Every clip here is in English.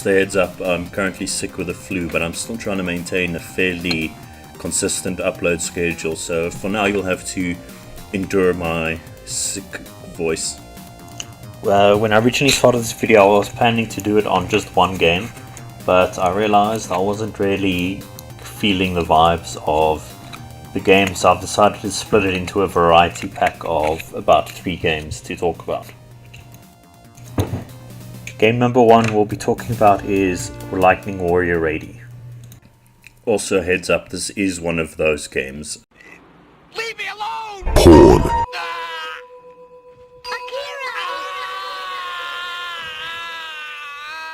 Just a heads up, I'm currently sick with the flu, but I'm still trying to maintain a fairly consistent upload schedule, so for now you'll have to endure my sick voice. Well, when I originally started this video, I was planning to do it on just one game, but I realized I wasn't really feeling the vibes of the game, so I've decided to split it into a variety pack of about 3 games to talk about. Game number 1 we'll be talking about is Lightning Warrior Raidi. Also, heads up, this is one of those games. Leave me alone! Porn.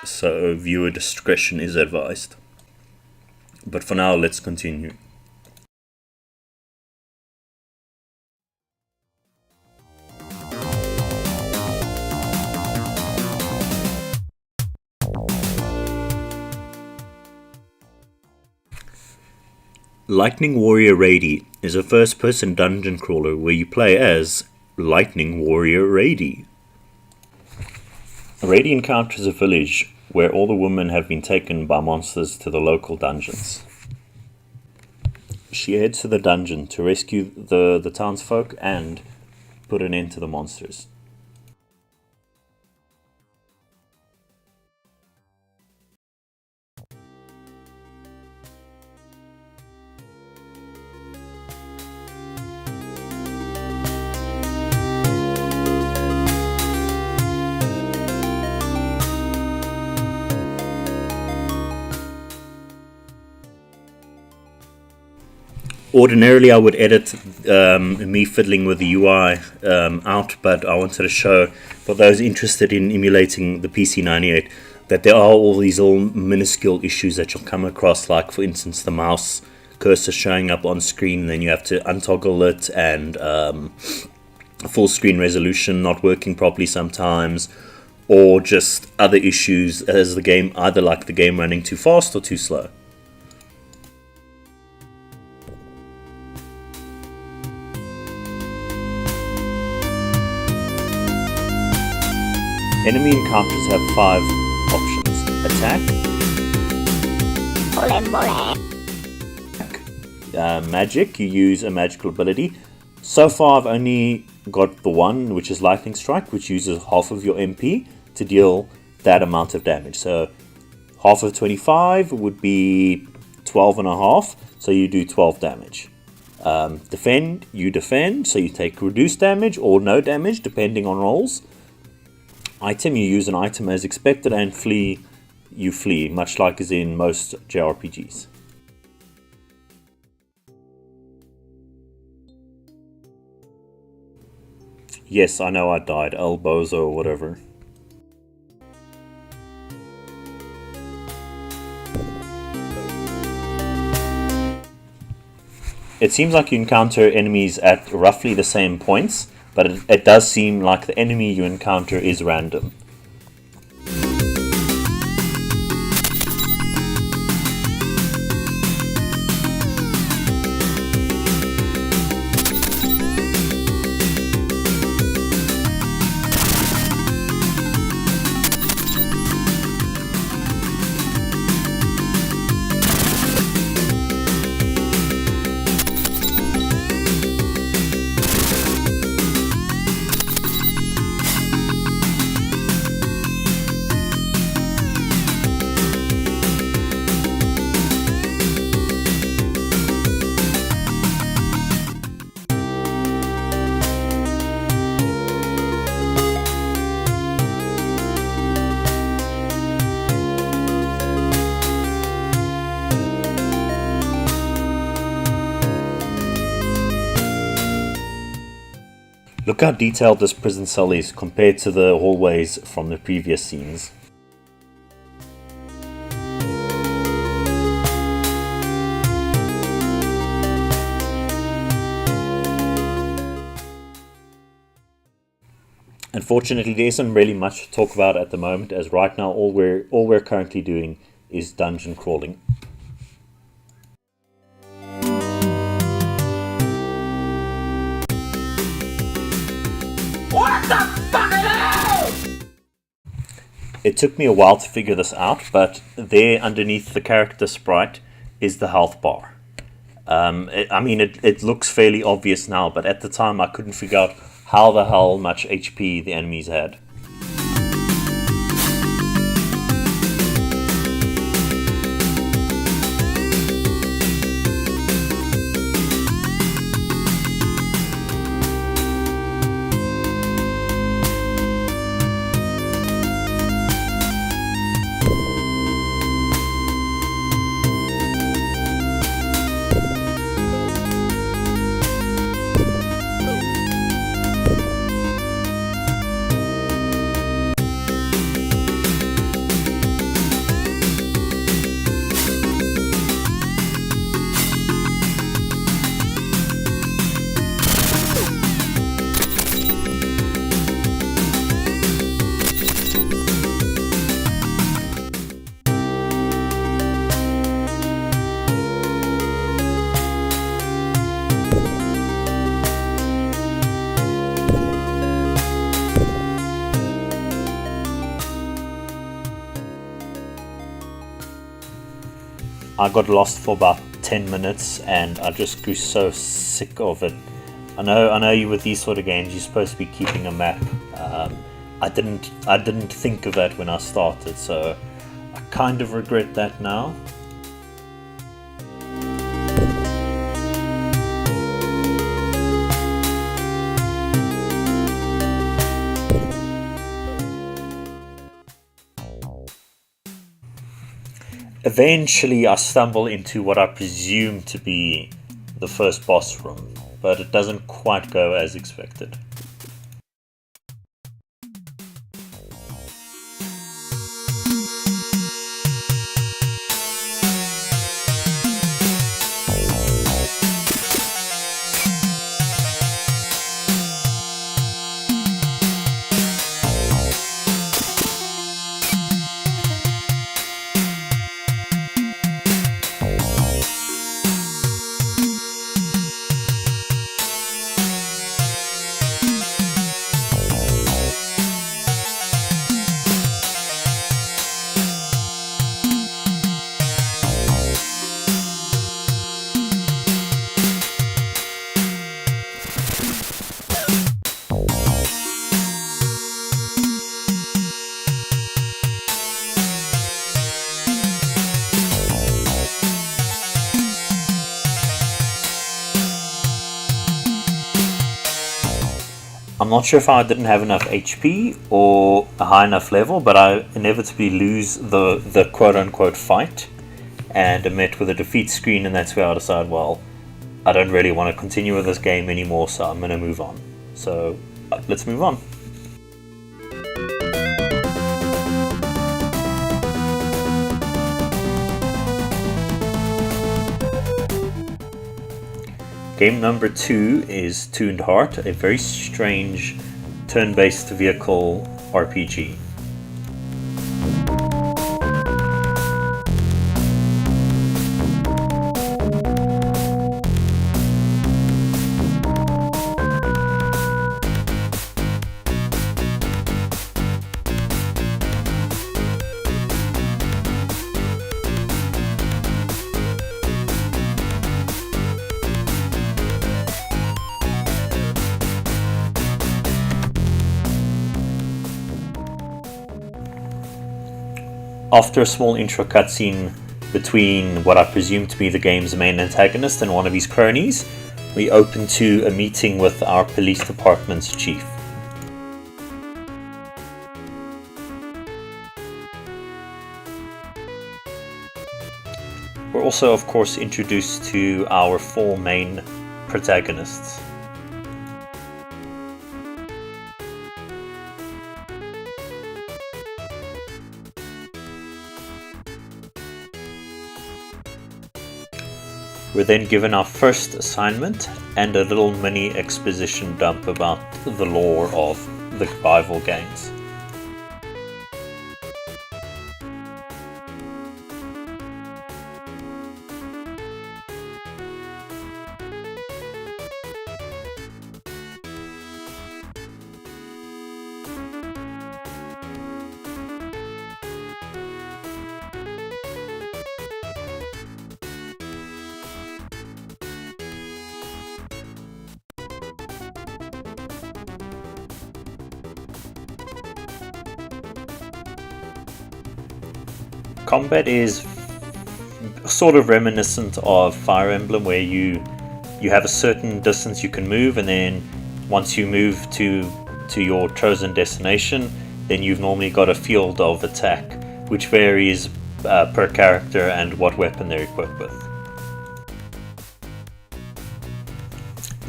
So viewer discretion is advised. But for now, let's continue. Lightning Warrior Raidi is a first-person dungeon crawler where you play as Lightning Warrior Raidi. Raidi encounters a village where all the women have been taken by monsters to the local dungeons. She heads to the dungeon to rescue the townsfolk and put an end to the monsters. Ordinarily I would edit me fiddling with the UI out, but I wanted to show for those interested in emulating the PC98 that there are all these little minuscule issues that you'll come across, like for instance the mouse cursor showing up on screen, then you have to untoggle it, and full screen resolution not working properly sometimes, or just other issues as the game, either like the game running too fast or too slow. Enemy encounters have 5 options: attack, magic, you use a magical ability. So far I've only got the one, which is Lightning Strike, which uses half of your MP to deal that amount of damage. So half of 25 would be 12 and a half, so you do 12 damage. Defend, you defend, so you take reduced damage or no damage depending on rolls. Item, you use an item as expected, and flee, you flee, much like is in most JRPGs. Yes, I know I died, elbows or whatever. It seems like you encounter enemies at roughly the same points, but it does seem like the enemy you encounter is random. Look how detailed this prison cell is compared to the hallways from the previous scenes. Unfortunately, there isn't really much to talk about at the moment, as right now all we're currently doing is dungeon crawling. What the fuck are you? It took me a while to figure this out, but there underneath the character sprite is the health bar. It looks fairly obvious now, but at the time I couldn't figure out how the hell much HP the enemies had. I got lost for about 10 minutes and I just grew so sick of it. I know you with these sort of games you're supposed to be keeping a map. I didn't think of that when I started, so I kind of regret that now. Eventually I stumble into what I presume to be the first boss room, but it doesn't quite go as expected. I'm not sure if I didn't have enough HP or a high enough level, but I inevitably lose the quote-unquote fight and am met with a defeat screen, and that's where I decide, well, I don't really want to continue with this game anymore, so I'm going to move on. So let's move on. Game number 2 is Tooned Heart, a very strange turn-based vehicle RPG. After a small intro cutscene between what I presume to be the game's main antagonist and one of his cronies, we open to a meeting with our police department's chief. We're also, of course, introduced to our 4 main protagonists. We're then given our first assignment and a little mini exposition dump about the lore of the rival gangs. combat is sort of reminiscent of Fire Emblem, where you have a certain distance you can move, and then once you move to your chosen destination, then you've normally got a field of attack, which varies per character and what weapon they're equipped with.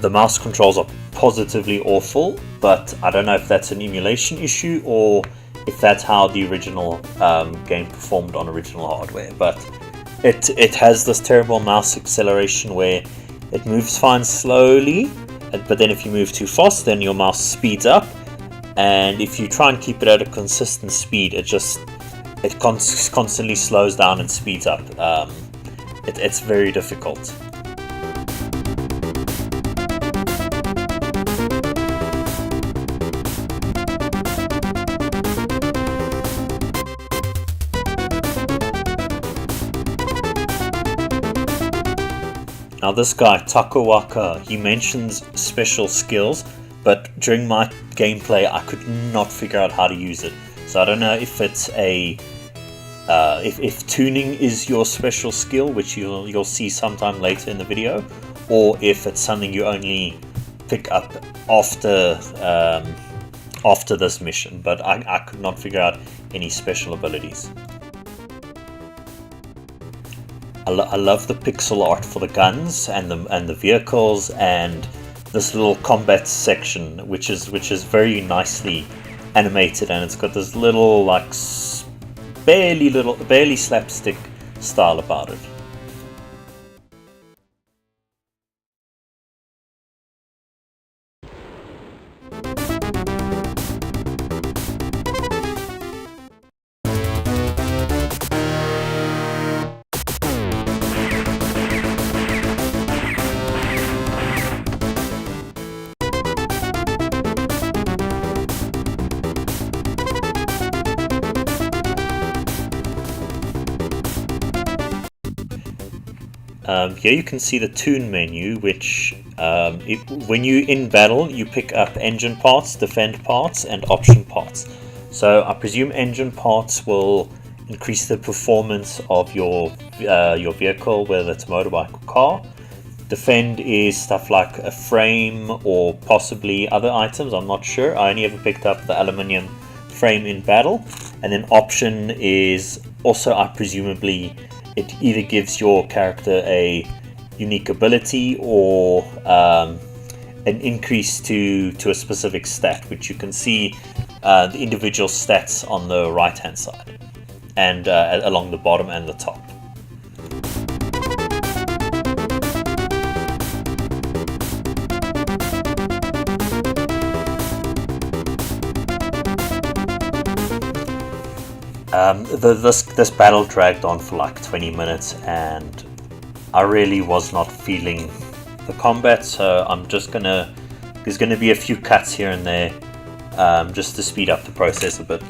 The mouse controls are positively awful, but I don't know if that's an emulation issue or if that's how the original game performed on original hardware. But it has this terrible mouse acceleration where it moves fine slowly, but then if you move too fast, then your mouse speeds up, and if you try and keep it at a consistent speed, it constantly slows down and speeds up. It's very difficult. Now this guy, Takawaka, he mentions special skills, but during my gameplay I could not figure out how to use it. So I don't know if it's if tuning is your special skill, which you'll see sometime later in the video, or if it's something you only pick up after this mission. But I could not figure out any special abilities. I love the pixel art for the guns and the vehicles, and this little combat section, which is very nicely animated, and it's got this little barely slapstick style about it. Here you can see the tune menu, which when you're in battle, you pick up engine parts, defend parts, and option parts. So I presume engine parts will increase the performance of your vehicle, whether it's a motorbike or car. Defend is stuff like a frame or possibly other items, I'm not sure. I only ever picked up the aluminium frame in battle. And then option is also, I presumably, it either gives your character a unique ability or an increase to a specific stat, which you can see the individual stats on the right hand side and along the bottom and the top. This battle dragged on for like 20 minutes, and I really was not feeling the combat, so there's gonna be a few cuts here and there, just to speed up the process a bit.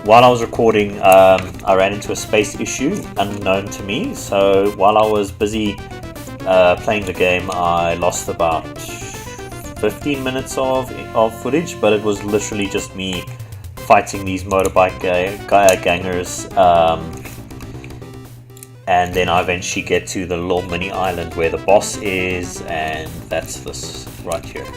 while I was recording, I ran into a space issue unknown to me. So while I was busy playing the game, I lost about 15 minutes of footage, but it was literally just me fighting these motorbike gangers, and then I eventually get to the little mini island where the boss is, and that's this right here.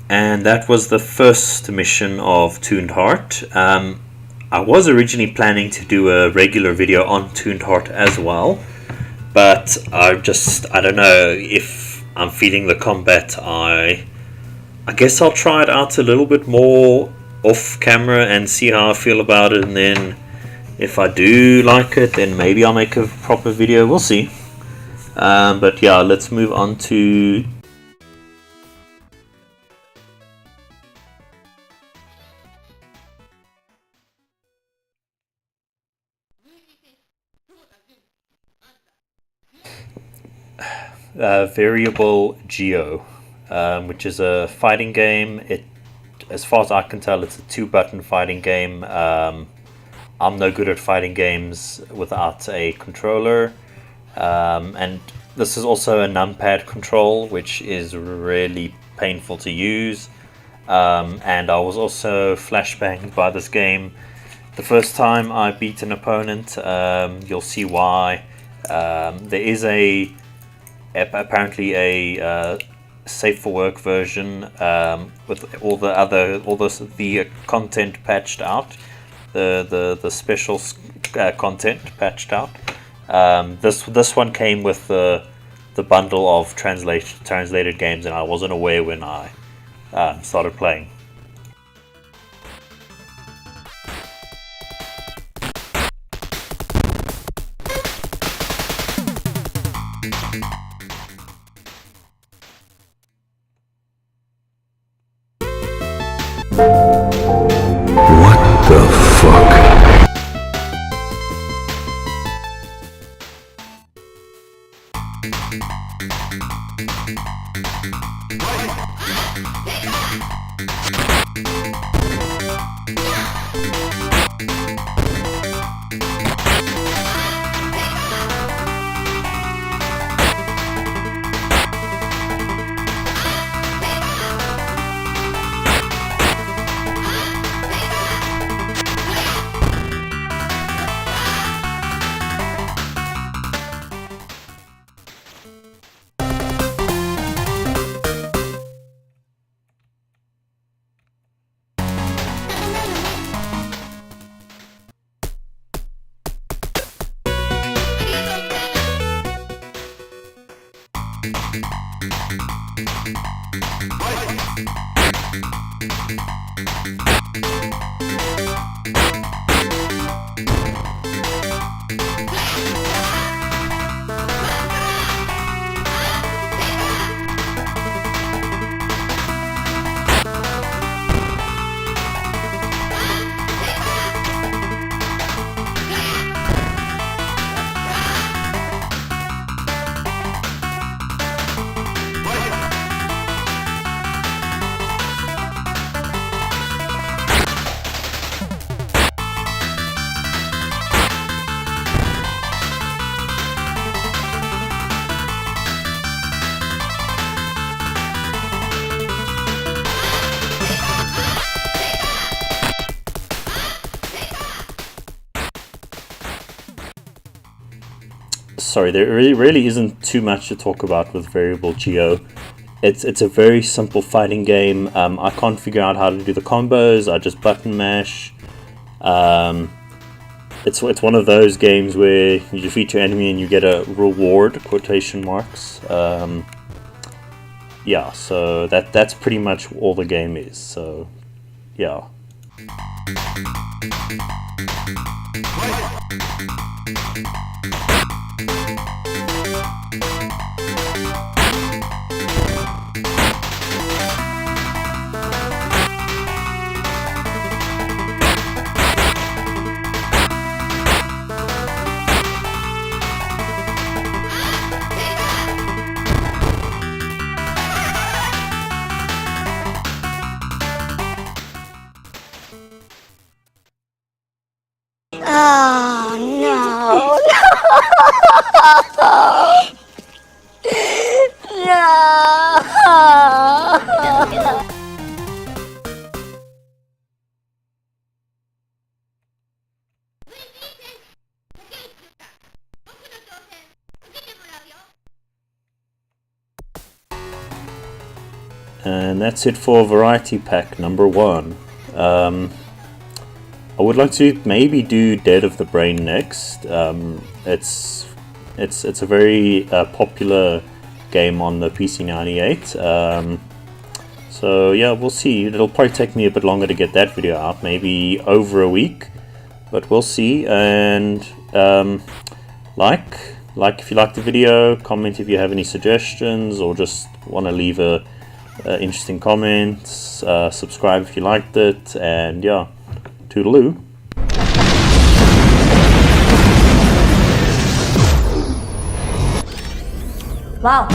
And that was the first mission of Tooned Heart. I was originally planning to do a regular video on Tooned Heart as well, but I don't know if I'm feeling the combat. I guess I'll try it out a little bit more off camera and see how I feel about it, and then if I do like it, then maybe I'll make a proper video. We'll see. But yeah, let's move on to Variable Geo, which is a fighting game. As far as I can tell, it's a 2-button fighting game. I'm no good at fighting games without a controller, and this is also a numpad control, which is really painful to use. And I was also flashbanged by this game the first time I beat an opponent. You'll see why. There is apparently a safe for work version with all the content patched out, the special content patched out. This one came with the bundle of translated games, and I wasn't aware when I started playing. What the fuck? sorry, there really isn't too much to talk about with Variable Geo. It's a very simple fighting game. I can't figure out how to do the combos. I just button mash. It's one of those games where you defeat your enemy and you get a reward, quotation marks. Yeah, so that's pretty much all the game is. So yeah. Oh, no. No. And that's it for Variety Pack number 1. I would like to maybe do Dead of the Brain next. It's a very popular game on the PC98. So yeah, we'll see. It'll probably take me a bit longer to get that video out, maybe over a week, but we'll see. And like if you like the video, comment if you have any suggestions or just want to leave a interesting comment. Subscribe if you liked it, and yeah. Toodaloo. Wow.